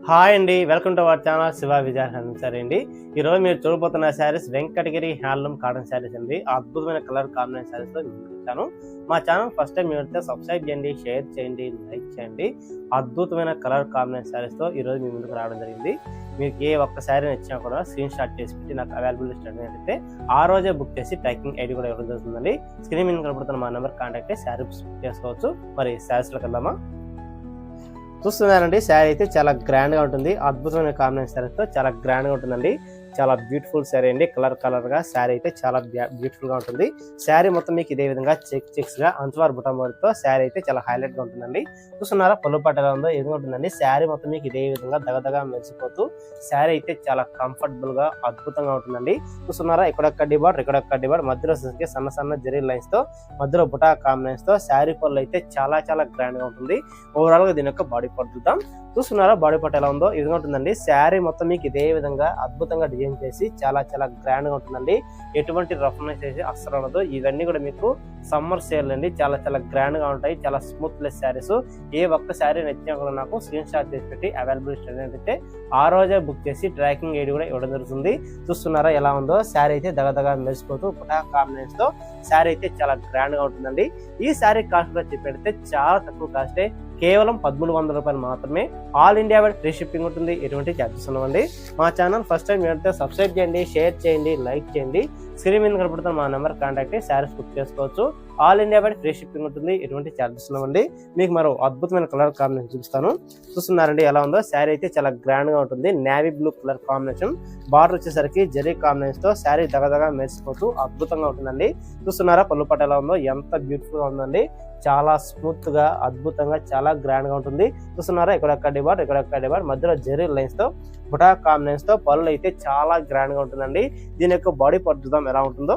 Hi అండి, welcome to our channel Shiva Vijaya సరే అండి. ఈరోజు మీరు చూడబోతున్న saris Venkatagiri handloom cotton saris అండి. అద్భుతమైన కలర్ కాంబినేషన్ శారీస్ తో ఇచ్చాను. మా ఛానల్ ఫస్ట్ టైం మీరు సబ్స్క్రైబ్ చేయండి, షేర్ చేయండి, లైక్ చేయండి. అద్భుతమైన కలర్ కాంబినేషన్ శారీస్ తో ఈరోజు మీ ముందుకు రావడం జరిగింది. మీకు ఏ ఒక్క శారీ నచ్చినా కూడా స్క్రీన్ షాట్ చేసి పెట్టి నాకు అవైలబుల్ లిస్ట్ అయితే ఆ రోజే బుక్ చేసి ట్రాకింగ్ ఐడి కూడా ఇవ్వడం జరుగుతుందండి. స్క్రీన్ మీద కనబడుతున్న మా నెంబర్ కాంటాక్ట్ అయ్యి శారీ బుక్ చేసుకోవచ్చు. మరి శారీస్లోకి వెళ్దామా? చూస్తున్నారండి, శారీ అయితే చాలా గ్రాండ్ గా ఉంటుంది. అద్భుతమైన కాంబినేషన్ శారీతో చాలా గ్రాండ్ గా ఉంటుందండి. చాలా బ్యూటిఫుల్ శారీ అండి. కలర్ గా శారీ అయితే చాలా బ్యూటిఫుల్ గా ఉంటుంది. శారీ మొత్తం మీకు ఇదే విధంగా చెక్స్ గా అంచువారు బుటమతో శారీ అయితే చాలా హైలైట్ గా ఉంటుందండి. చూస్తున్నారా పళ్ళు పట్టు ఎలా ఉందో ఇది ఉంటుందండి. శారీ మొత్తం మీకు ఇదే విధంగా దగదగా మెరిసిపోతూ శారీ అయితే చాలా కంఫర్టబుల్ గా అద్భుతంగా ఉంటుందండి. చూస్తున్నారా ఇక్కడ కడ్డీ బార్డర్ మధ్యలో సన్న జరీ లైన్స్ తో మధ్యలో బుటా కాంబినేషన్ తో శారీ పళ్ళు అయితే చాలా గ్రాండ్ గా ఉంటుంది. ఓవరాల్ గా దీని యొక్క బాడీ పార్ట్ చూద్దాం. చూస్తున్నారా బాడీ పార్ట్ ఎలా ఉందో ఇది ఉంటుందండి. శారీ మొత్తం మీకు ఇదే విధంగా అద్భుతంగా డిజైన్ చేసి చాలా గ్రాండ్ గా ఉంటుందండి. ఎటువంటి రఫ్నెస్ చేసి అస్సలు ఉండదు. ఇవన్నీ కూడా మీకు సమ్మర్ సేల్ అండి. చాలా గ్రాండ్ గా ఉంటాయి. చాలా స్మూత్ లెస్ శారీస్. ఏ ఒక్క శారీ నచ్చినా కూడా నాకు స్క్రీన్ షాట్ చేసి పెట్టి అవైలబుల్ అయితే ఆ రోజే బుక్ చేసి ట్రాకింగ్ ఐడి కూడా ఇవ్వడం జరుగుతుంది. చూస్తున్నారా ఎలా ఉందో శారీ అయితే దగదగా మెరిసిపోతూ బుటా కాంబినేషన్ తో శారీ అయితే చాలా గ్రాండ్ గా ఉంటుందండి. ఈ శారీ కాస్ట్ కూడా చెప్పేటైతే చాలా తక్కువ కాస్టే, కేవలం 1300 రూపాయలు మాత్రమే. All India wide free shipping ఉంటుంది. ఎటువంటి ఛార్జెస్ ఉండవండి. మా ఛానల్ ఫస్ట్ టైం అయితే సబ్స్క్రైబ్ చేయండి, షేర్ చేయండి, లైక్ చేయండి. స్క్రీన్ మీద కనబడుతున్న మా నెంబర్ కాంటాక్ట్ అయ్యి శారీస్ బుక్ చేసుకోవచ్చు. All India wide free shipping ఉంటుంది. ఎటువంటి ఛార్జెస్ ఉండవండి. మీకు మరో అద్భుతమైన కలర్ కాంబినేషన్ చూపిస్తాను. చూస్తున్నారండి ఎలా ఉందో శారీ అయితే చాలా గ్రాండ్ గా ఉంటుంది. Navy blue colour combination, border వచ్చేసరికి జరీ కాంబినేషన్ తో శారీ దగదగా మెరిసిపోతూ అద్భుతంగా ఉంటుందండి. చూస్తున్నారా పళ్ళు పట్టు ఎలా ఉందో ఎంత బ్యూటిఫుల్ గా ఉందండి. చాలా స్మూత్ గా అద్భుతంగా చాలా గ్రాండ్ గా ఉంటుంది. చూస్తున్నారా ఇక్కడ కడ్డీ బార్డర్ మధ్యలో జెరీ లైన్స్ తో బుటా కాంబినేషన్ తో పళ్ళు అయితే చాలా గ్రాండ్ గా ఉంటుందండి. దీని యొక్క బాడీ పార్ట్ చూద్దాం ఎలా ఉంటుందో.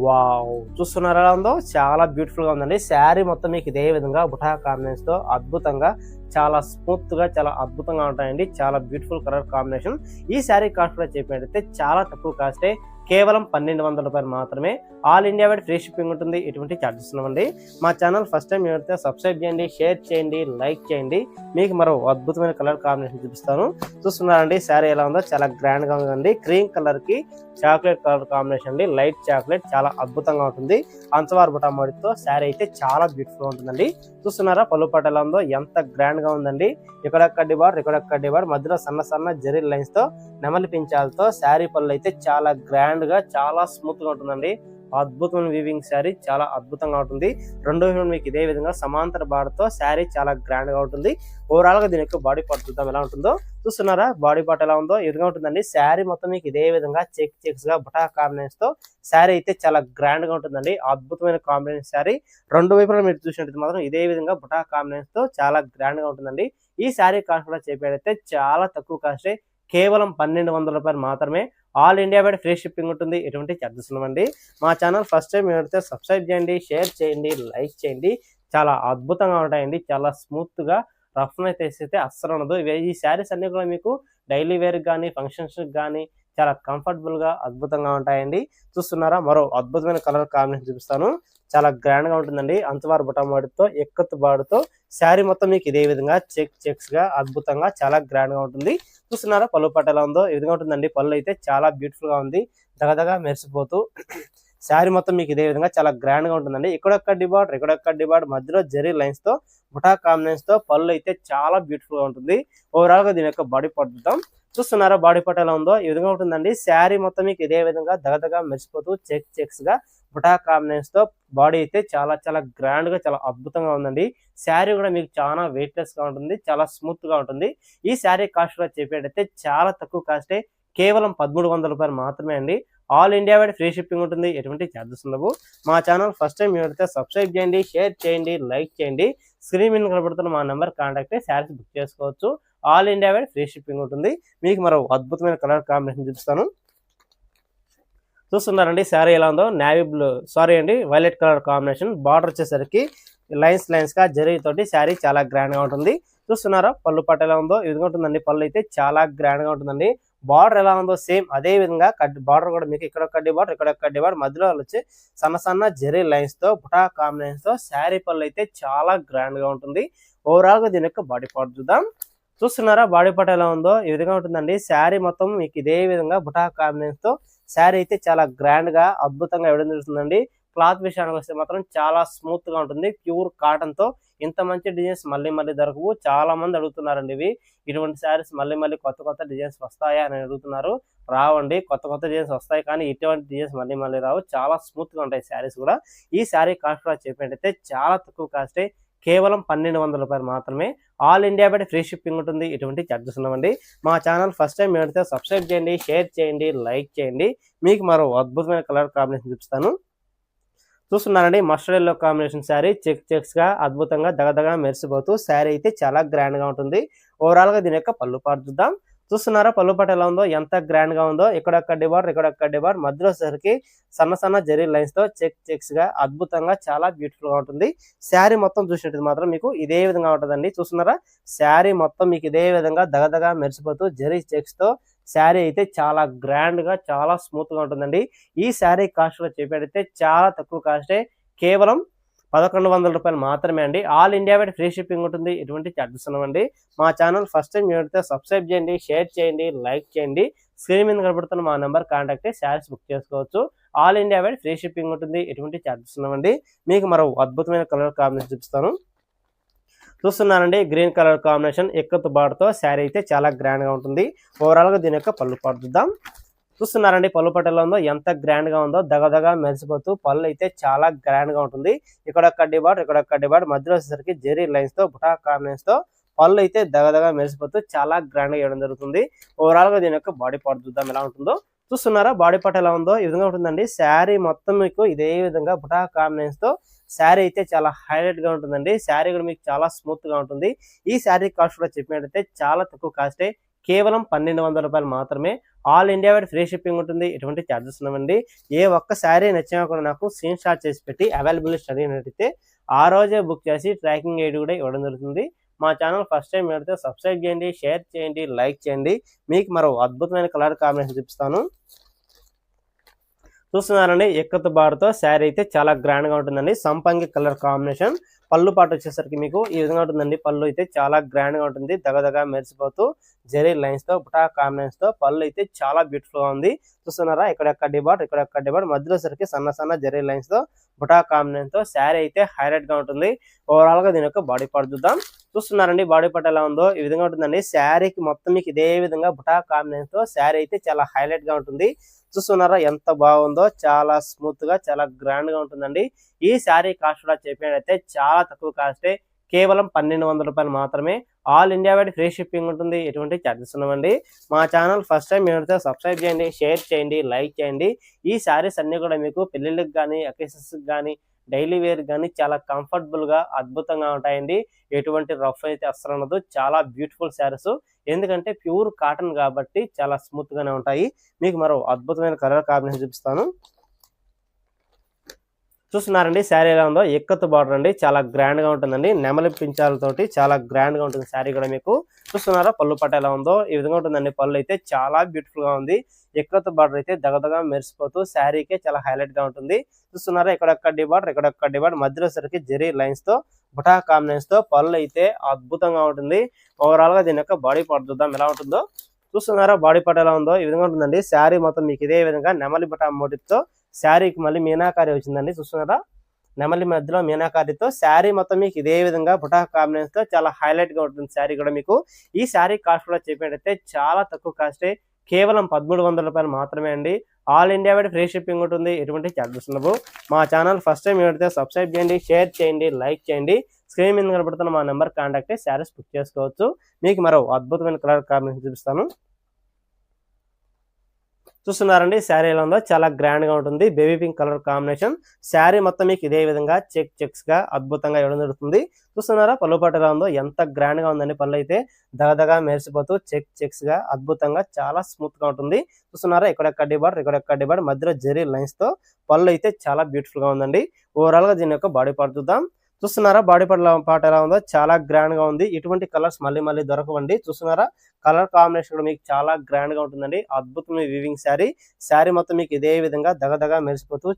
వావ్, చూస్తున్నారా ఎలా ఉందో చాలా బ్యూటిఫుల్ గా ఉందండి. శారీ మొత్తం మీకు ఇదే విధంగా బుటా కాంబినేషన్ తో అద్భుతంగా చాలా స్మూత్ గా చాలా అద్భుతంగా ఉంటాయండి. చాలా బ్యూటిఫుల్ కలర్ కాంబినేషన్. ఈ శారీ కాస్ట్ కూడా చెప్పినట్టయితే చాలా తక్కువ కాస్టే, కేవలం 1200 రూపాయలు మాత్రమే. All India wide free shipping ఉంటుంది. ఎటువంటి ఛార్జెస్ ఉండవండి. మా ఛానల్ ఫస్ట్ టైం అయితే సబ్స్క్రైబ్ చేయండి, షేర్ చేయండి, లైక్ చేయండి. మీకు మరో అద్భుతమైన కలర్ కాంబినేషన్ చూపిస్తాను. చూస్తున్నారండి శారీ ఎలా ఉందో చాలా గ్రాండ్ గా ఉందండి. క్రీమ్ కలర్ కి చాక్లెట్ కలర్ కాంబినేషన్ అండి. లైట్ చాక్లెట్ చాలా అద్భుతంగా ఉంటుంది. అంచవారు బుటా మడితో శారీ అయితే చాలా బ్యూటిఫుల్ గా ఉంటుందండి. చూస్తున్నారా పళ్ళు పట్టు ఎలా ఉందో ఎంత గ్రాండ్ గా ఉందండి. ఇక్కడ కడ్డీ బార్డర్ మధ్యలో సన్న జరీ లైన్స్ తో నెమలి పించాలతో శారీ పళ్ళు అయితే చాలా గ్రాండ్ గా చాలా స్మూత్ గా ఉంటుందండి. అద్భుతమైన వీవింగ్ శారీ చాలా అద్భుతంగా ఉంటుంది. రెండో వైపు మీకు ఇదే విధంగా సమాంతర బార్డర్ తో శారీ చాలా గ్రాండ్ గా ఉంటుంది. ఓవరాల్ గా దీని యొక్క బాడీ పార్ట్ చూద్దాం ఎలా ఉంటుందో. చూస్తున్నారా బాడీ పార్ట్ ఎలా ఉందో ఇదిగా ఉంటుందండి. శారీ మొత్తం మీకు ఇదే విధంగా చెక్స్ గా బుటా కాంబినేషన్ తో శారీ అయితే చాలా గ్రాండ్ గా ఉంటుందండి. అద్భుతమైన కాంబినేషన్ శారీ. రెండు వైపులా మీరు చూసినట్టు మాత్రం ఇదే విధంగా బుటా కాంబినేషన్ తో చాలా గ్రాండ్ గా ఉంటుందండి. ఈ శారీ కాస్ట్ కూడా చెప్పేటైతే చాలా తక్కువ కాస్టే, కేవలం 1200 రూపాయలు మాత్రమే. All India wide free shipping ఉంటుంది. ఎటువంటి ఛార్జెస్ ఉండవండి. మా ఛానల్ ఫస్ట్ టైం అయితే సబ్స్క్రైబ్ చేయండి, షేర్ చేయండి, లైక్ చేయండి. చాలా అద్భుతంగా ఉంటాయండి. చాలా స్మూత్ గా రఫ్నెస్ అయితే అస్సలు ఉండదు. ఈ శారీస్ అన్ని కూడా మీకు డైలీ వేర్ కానీ ఫంక్షన్స్ కానీ చాలా కంఫర్టబుల్ గా అద్భుతంగా ఉంటాయండి. చూస్తున్నారా మరో అద్భుతమైన కలర్ కాంబినేషన్ చూపిస్తాను. చాలా గ్రాండ్ గా ఉంటుందండి. అంచవారు బుటా బాడుతో ఎక్కత్తు బాడుతో శారీ మొత్తం మీకు ఇదే విధంగా చెక్స్ గా అద్భుతంగా చాలా గ్రాండ్ గా ఉంటుంది. చూస్తున్నారా పళ్ళు పట్టు ఎలా ఉందో ఈ విధంగా ఉంటుందండి. పళ్ళు అయితే చాలా బ్యూటిఫుల్ గా ఉంది. దగదగా మెరిసిపోతూ శారీ మొత్తం మీకు ఇదే విధంగా చాలా గ్రాండ్ గా ఉంటుందండి. ఇక్కడ కడ్డీ బార్డర్ మధ్యలో జరీ లైన్స్ తో బుటా కాంబినేషన్ తో పళ్ళు అయితే చాలా బ్యూటిఫుల్ గా ఉంటుంది. ఓవరాల్ గా దీని యొక్క బాడీ పార్ట్ చూద్దాం. చూస్తున్నారా బాడీ పార్ట్ ఎలా ఉందో ఈ విధంగా ఉంటుందండి. శారీ మొత్తం మీకు ఇదే విధంగా దగదగా మెరిసిపోతూ చెక్స్ గా బుటా కాంబినేషన్ తో బాడీ అయితే చాలా గ్రాండ్ గా చాలా అద్భుతంగా ఉందండి. శారీ కూడా మీకు చాలా వెయిట్ లెస్ గా ఉంటుంది. చాలా స్మూత్ గా ఉంటుంది. ఈ శారీ కాస్ట్ కూడా చెప్పేటైతే చాలా తక్కువ కాస్టే, కేవలం 1300 రూపాయలు మాత్రమే అండి. All India wide free shipping ఉంటుంది. ఎటువంటి ఛార్జెస్ ఉండవు. మా ఛానల్ ఫస్ట్ టైం అయితే సబ్స్క్రైబ్ చేయండి, షేర్ చేయండి, లైక్ చేయండి. స్క్రీన్ మీద కనబడుతున్న మా నెంబర్ కాంటాక్ట్ అయ్యి శారీస్ బుక్ చేసుకోవచ్చు. All India wide free shipping ఉంటుంది. మీకు మరో అద్భుతమైన కలర్ కాంబినేషన్ చూపిస్తాను. చూస్తున్నారండి శారీ ఎలా ఉందో. Violet colour combination. బార్డర్ వచ్చేసరికి లైన్స్ గా జరీ తోటి శారీ చాలా గ్రాండ్ గా ఉంటుంది. చూస్తున్నారా పళ్ళు పట్టు ఎలా ఉందో ఇది ఉంటుందండి. పళ్ళు అయితే చాలా గ్రాండ్ గా ఉంటుందండి. బార్డర్ ఎలా ఉందో సేమ్ అదే విధంగా బార్డర్ కూడా మీకు ఇక్కడ కడ్డీ బార్డర్ మధ్యలో వచ్చి సన్న జెరీ లైన్స్ తో బుటా కాంబినేషన్ తో శారీ పళ్ళు అయితే చాలా గ్రాండ్ గా ఉంటుంది. ఓవరాల్ గా దీని యొక్క బాడీ పార్ట్ చూద్దాం. చూస్తున్నారా బాడీ పార్ట్ ఎలా ఉందో ఈ విధంగా ఉంటుందండి. శారీ మొత్తం మీకు ఇదే విధంగా బుటా కాంబినేషన్ తో శారీ అయితే చాలా గ్రాండ్ గా అద్భుతంగా ఇవ్వడం జరుగుతుందండి. క్లాత్ విషయానికి వస్తే మాత్రం చాలా స్మూత్ గా ఉంటుంది. ప్యూర్ కాటన్ తో ఇంత మంచి డిజైన్స్ మళ్ళీ దొరకవు. చాలా మంది అడుగుతున్నారండి ఇటువంటి శారీస్ మళ్ళీ కొత్త డిజైన్స్ వస్తాయా అని అడుగుతున్నారు. రావండి, కొత్త డిజైన్స్ వస్తాయి కానీ ఇటువంటి డిజైన్స్ మళ్ళీ రావు. చాలా స్మూత్ గా ఉంటాయి శారీస్ కూడా. ఈ శారీ కాస్ట్ కూడా చెప్పినట్టయితే చాలా తక్కువ కాస్టే, కేవలం 1200 రూపాయలు మాత్రమే. ఆల్ ఇండియా బయట ఫ్రీ షిప్పింగ్ ఉంటుంది. ఎటువంటి ఛార్జెస్ ఉండవండి. మా ఛానల్ ఫస్ట్ టైం అయితే సబ్స్క్రైబ్ చేయండి, షేర్ చేయండి, లైక్ చేయండి. మీకు మరో అద్భుతమైన కలర్ కాంబినేషన్ చూపిస్తాను. చూస్తున్నారండి mustard yellow combination sari checks గా అద్భుతంగా దగదగా మెరిసిపోతూ శారీ అయితే చాలా గ్రాండ్ గా ఉంటుంది. ఓవరాల్ గా దీని యొక్క పళ్ళు పాటు చూద్దాం. చూస్తున్నారా పళ్ళు పాటు ఎలా ఉందో, ఎంత గ్రాండ్ గా ఉందో. ఇక్కడ డిబార్ మధ్యలో సరికి సన్న జెరీ లైన్స్ తో చెక్స్ గా అద్భుతంగా చాలా బ్యూటిఫుల్ గా ఉంటుంది. శారీ మొత్తం చూసినట్టు మాత్రం మీకు ఇదే విధంగా ఉంటుందండి. చూస్తున్నారా శారీ మొత్తం మీకు ఇదే విధంగా దగదగా మెరిసిపోతూ జెరీ చెక్స్ తో శారీ అయితే చాలా గ్రాండ్ గా చాలా స్మూత్ గా ఉంటుందండి. ఈ శారీ కాస్ట్ లో చెప్పేటైతే చాలా తక్కువ కాస్టే, కేవలం 1100 రూపాయలు మాత్రమే అండి. All India wide free shipping ఉంటుంది. ఎటువంటి ఛార్జెస్ ఉండవండి. మా ఛానల్ ఫస్ట్ టైం చూస్తే సబ్స్క్రైబ్ చేయండి, షేర్ చేయండి, లైక్ చేయండి. స్క్రీన్ మీద కనబడుతున్న మా నెంబర్ కాంటాక్ట్ అయ్యి శారీస్ బుక్ చేసుకోవచ్చు. All India wide free shipping ఉంటుంది. ఎటువంటి ఛార్జెస్ ఉండవండి. మీకు మరో అద్భుతమైన కలర్ కాంబినేషన్ చూపిస్తాను. చూస్తున్నానండి గ్రీన్ కలర్ కాంబినేషన్ ఎక్కత్ బార్డర్తో శారీ అయితే చాలా గ్రాండ్ గా ఉంటుంది. ఓవరాల్ గా దీని యొక్క పళ్ళు పాటు చూద్దాం. చూస్తున్నారండి పళ్ళు పాటు ఎలా ఉందో, ఎంత గ్రాండ్ గా ఉందో. దగదగా మెరిసిపోతూ పళ్ళు అయితే చాలా గ్రాండ్ గా ఉంటుంది. ఇక్కడ డిబార్ మధ్యలో వచ్చేసరికి జెరీ లైన్స్ తో బుటా కాంబినేషన్ తో పళ్ళు అయితే దగదగా మెరిసిపోతూ చాలా గ్రాండ్ గా ఇవ్వడం జరుగుతుంది. ఓవరాల్ గా దీని యొక్క బాడీ పార్ట్ చూద్దాం ఎలా ఉంటుందో. చూస్తున్నారా బాడీ పార్ట్ ఎలా ఉందో, ఈ విధంగా ఉంటుందండి. శారీ మొత్తం మీకు ఇదే విధంగా బుటా కాంబినేషన్ తో శారీ అయితే చాలా హైలైట్ గా ఉంటుందండి. శారీ కూడా మీకు చాలా స్మూత్ గా ఉంటుంది. ఈ శారీ కాస్ట్ కూడా చెప్పినట్టయితే చాలా తక్కువ కాస్టే, కేవలం 1200 రూపాయలు మాత్రమే. All India wide free shipping ఉంటుంది. ఎటువంటి ఛార్జెస్ ఉండవండి. ఏ ఒక్క శారీ నచ్చినా కూడా నాకు స్క్రీన్ షాట్ చేసి పెట్టి అవైలబుల్ అడిగినట్టయితే ఆ రోజే బుక్ చేసి ట్రాకింగ్ ఐడి కూడా ఇవ్వడం జరుగుతుంది. మా ఛానల్ ఫస్ట్ టైం అయితే సబ్స్క్రైబ్ చేయండి, షేర్ చేయండి, లైక్ చేయండి. మీకు మరో అద్భుతమైన కలర్ కాంబినేషన్ చూపిస్తాను. చూస్తున్నారండి ఎక్కత్ బార్తో శారీ అయితే చాలా గ్రాండ్ గా ఉంటుందండి. సంపంగి కలర్ కాంబినేషన్. పళ్ళు పాటు వచ్చేసరికి మీకు ఈ విధంగా ఉంటుందండి. పళ్ళు అయితే చాలా గ్రాండ్ గా ఉంటుంది. దగదగా మెరిసిపోతూ జెరీ లైన్స్ తో బుటా కాంబినేషన్ తో పళ్ళు అయితే చాలా బ్యూటిఫుల్ గా ఉంది. చూస్తున్నారా ఇక్కడ డిబార్ మధ్యలో సరికి సన్న జెరీ లైన్స్ తో బుటా కాంబినేషన్ తో శారీ అయితే హైలైట్ గా ఉంటుంది. ఓవరాల్ గా దీని యొక్క బాడీ పార్ట్ చూద్దాం. చూస్తున్నారండి బాడీ పార్ట్ ఎలా ఉందో, ఈ విధంగా ఉంటుందండి. శారీకి మొత్తం మీకు ఇదే విధంగా బుటా కాంబినేషన్ తో శారీ అయితే చాలా హైలైట్ గా ఉంటుంది. చూస్తున్నారా ఎంత బాగుందో, చాలా స్మూత్ గా చాలా గ్రాండ్ గా ఉంటుందండి. ఈ శారీ కాస్ట్ కూడా చెప్పినట్టయితే చాలా తక్కువ కాస్టే, కేవలం 1200 రూపాయలు మాత్రమే. All India wide free shipping ఉంటుంది. ఎటువంటి ఛార్జెస్ ఉండవండి. మా ఛానల్ ఫస్ట్ టైం మీరైతే సబ్స్క్రైబ్ చేయండి, షేర్ చేయండి, లైక్ చేయండి. ఈ శారీస్ అన్ని కూడా మీకు పెళ్లిళ్ళకి కానీ, అకేషన్స్ కానీ, డైలీ వేర్ కానీ చాలా కంఫర్టబుల్ గా అద్భుతంగా ఉంటాయండి. ఎటువంటి రఫ్ అయితే అస్సలు ఉండదు. చాలా బ్యూటిఫుల్ శారీస్. ఎందుకంటే ప్యూర్ కాటన్ కాబట్టి చాలా స్మూత్ గానే ఉంటాయి. మీకు మరో అద్భుతమైన కలర్ కాంబినేషన్ చూపిస్తాను. చూస్తున్నారండి శారీ ఎలా ఉందో, ఎక్కత్ బార్డర్ అండి. చాలా గ్రాండ్ గా ఉంటుందండి. నెమలి పించాలతోటి చాలా గ్రాండ్ గా ఉంటుంది శారీ కూడా మీకు. చూస్తున్నారా పళ్ళు పట్ట ఎలా ఉందో, ఈ విధంగా ఉంటుందండి. పళ్ళు అయితే చాలా బ్యూటిఫుల్ గా ఉంది. ఎక్కత్ బార్డర్ అయితే దగదగా మెరిసిపోతూ శారీకే చాలా హైలైట్ గా ఉంటుంది. చూస్తున్నారా ఇక్కడ డిబార్ మధ్యలో సరికి జెరీ లైన్స్ తో బుటా కాంబినేషన్ తో పళ్ళు అయితే అద్భుతంగా ఉంటుంది. ఓవరాల్ గా దీని యొక్క బాడీ పార్ట్ చూద్దాం ఎలా ఉంటుందో. చూస్తున్నారా బాడీ పార్ట్ ఎలా ఉందో, ఈ విధంగా ఉంటుందండి. శారీ మొత్తం మీకు ఇదే విధంగా నెమలి బుటా మోటివ్ తో శారీకి మళ్ళీ మీనాకారి వచ్చిందండి. చూస్తున్నారా నెమలి మధ్యలో మీనాకారితో శారీ మొత్తం మీకు ఇదే విధంగా బుటా కాంబినేషన్ తో చాలా హైలైట్ గా ఉంటుంది శారీ కూడా మీకు. ఈ శారీ కాస్ట్ కూడా చెప్పినట్టయితే చాలా తక్కువ కాస్టే, కేవలం 1300 రూపాయలు మాత్రమే అండి. All India wide free shipping ఉంటుంది. ఎటువంటి ఛార్జెస్ ఉండవు. మా ఛానల్ ఫస్ట్ టైం అయితే సబ్స్క్రైబ్ చేయండి, షేర్ చేయండి, లైక్ చేయండి. స్క్రీన్ మీద కనబడుతున్న మా నెంబర్ కాంటాక్ట్ అయ్యి శారీస్ బుక్ చేసుకోవచ్చు. మీకు మరో అద్భుతమైన కలర్ కాంబినేషన్ చూపిస్తాను. చూస్తున్నారండి శారీ ఎలా ఉందో, చాలా గ్రాండ్ గా ఉంటుంది. Baby pink colour combination. Sari మొత్తం మీకు ఇదే విధంగా చెక్స్ గా అద్భుతంగా ఇవ్వడం జరుగుతుంది. చూస్తున్నారా పళ్ళు పాటు ఎలా ఉందో, ఎంత గ్రాండ్ గా ఉందండి. పళ్ళు అయితే దగదగా మెరిసిపోతూ చెక్స్ గా అద్భుతంగా చాలా స్మూత్ గా ఉంటుంది. చూస్తున్నారా ఇక్కడ డిబార్ మధ్యలో జెరీ లైన్స్ తో పళ్ళు అయితే చాలా బ్యూటిఫుల్ గా ఉందండి. ఓవరాల్ గా దీని యొక్క బాడీ పార్ట్ చూద్దాం. చూస్తున్నారా బాడీ పార్ట్ ఎలా ఉందో, చాలా గ్రాండ్ గా ఉంది. ఇటువంటి కలర్స్ మళ్ళీ దొరకవండి. చూస్తున్నారా కలర్ కాంబినేషన్ కూడా మీకు చాలా గ్రాండ్ గా ఉంటుందండి. అద్భుతమైన వీవింగ్ శారీ మొత్తం మీకు ఇదే విధంగా దగదగా మెరిసిపోతూ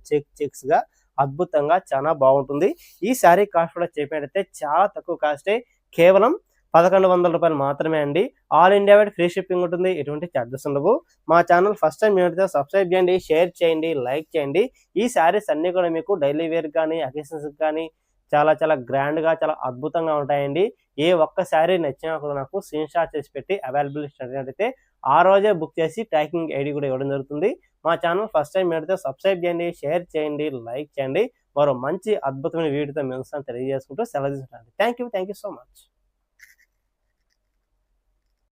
చెక్స్ గా అద్భుతంగా చాలా బాగుంటుంది. ఈ శారీ కాస్ట్ కూడా చెప్పినట్టయితే చాలా తక్కువ కాస్టే, కేవలం 1100 రూపాయలు మాత్రమే అండి. All India wide free shipping ఉంటుంది. ఎటువంటి చార్జెస్ ఉండవు. మా ఛానల్ ఫస్ట్ టైం మీరైతే సబ్స్క్రైబ్ చేయండి, షేర్ చేయండి, లైక్ చేయండి. ఈ శారీస్ అన్నీ కూడా మీకు డైలీ వేర్ కానీ అకేషన్స్కి కానీ చాలా చాలా గ్రాండ్గా చాలా అద్భుతంగా ఉంటాయండి. ఏ ఒక్క శారీ నచ్చినా కూడా నాకు స్క్రీన్ షాట్ చేసి పెట్టి అవైలబుల్ అయితే ఆ రోజే బుక్ చేసి ట్రాకింగ్ ఐడి కూడా ఇవ్వడం జరుగుతుంది. మా ఛానల్ ఫస్ట్ టైం మీరైతే సబ్స్క్రైబ్ చేయండి, షేర్ చేయండి, లైక్ చేయండి. మరో మంచి అద్భుతమైన వీడియోతో మేము తెలియజేసుకుంటూ సెలవు తీసుకుంటాను. Thank you so much.